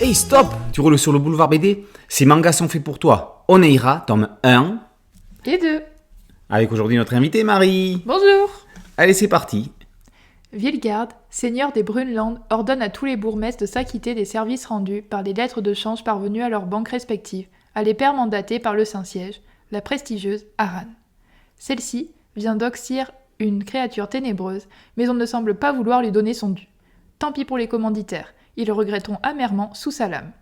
Hey, stop! Tu roules sur le boulevard BD? Ces mangas sont faits pour toi. Oneira, tome 1. Et 2. Avec aujourd'hui notre invité, Marie. Bonjour. Allez, c'est parti. Villegard, seigneur des Brunlandes, ordonne à tous les bourgmestres de s'acquitter des services rendus par les lettres de change parvenues à leurs banques respectives, à les pairs mandatés par le Saint-Siège, la prestigieuse Aran. Celle-ci vient d'oxyre une créature ténébreuse, mais on ne semble pas vouloir lui donner son dû. Tant pis pour les commanditaires, ils le regretteront amèrement sous sa lame.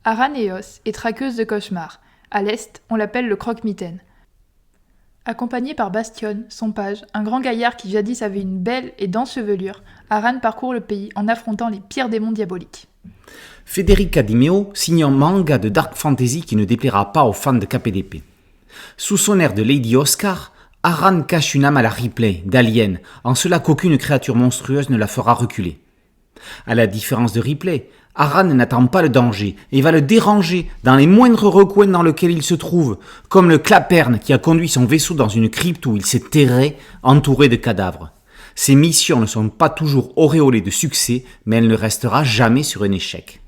Aran Eos est traqueuse de cauchemars. À l'est, on l'appelle le croque-mitaine. Accompagné par Bastion, son page, un grand gaillard qui jadis avait une belle et dense chevelure, Aran parcourt le pays en affrontant les pires démons diaboliques. Federica Di Meo signe un manga de dark fantasy qui ne déplaira pas aux fans de KPDP. Sous son air de Lady Oscar, Aran cache une âme à la Ripley, d'Alien, en cela qu'aucune créature monstrueuse ne la fera reculer. À la différence de Ripley, Aran n'attend pas le danger et va le déranger dans les moindres recoins dans lesquels il se trouve, comme le claperne qui a conduit son vaisseau dans une crypte où il s'est terré, entouré de cadavres. Ses missions ne sont pas toujours auréolées de succès, mais elle ne restera jamais sur un échec.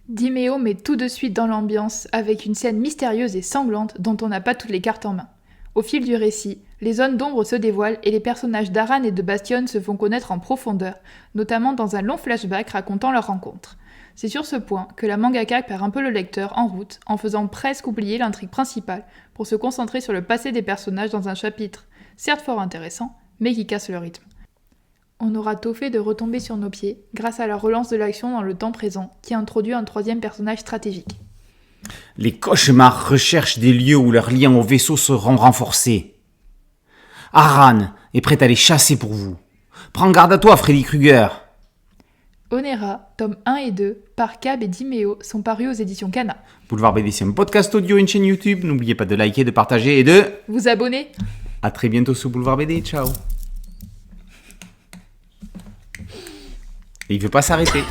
Di Meo met tout de suite dans l'ambiance avec une scène mystérieuse et sanglante dont on n'a pas toutes les cartes en main. Au fil du récit, les zones d'ombre se dévoilent et les personnages d'Aran et de Bastion se font connaître en profondeur, notamment dans un long flashback racontant leur rencontre. C'est sur ce point que la mangaka perd un peu le lecteur en route, en faisant presque oublier l'intrigue principale, pour se concentrer sur le passé des personnages dans un chapitre, certes fort intéressant, mais qui casse le rythme. On aura tôt fait de retomber sur nos pieds, grâce à la relance de l'action dans le temps présent, qui introduit un troisième personnage stratégique. Les cauchemars recherchent des lieux où leurs liens au vaisseau seront renforcés. Aran est prête à les chasser pour vous. Prends garde à toi, Freddy Krueger. Oneira, tomes 1 et 2, par Cab et Di Meo, sont parus aux éditions Kana. Boulevard BD, c'est un podcast audio et une chaîne YouTube. N'oubliez pas de liker, de partager et de... Vous abonnez ? À très bientôt sur Boulevard BD. Ciao. Et il veut pas s'arrêter.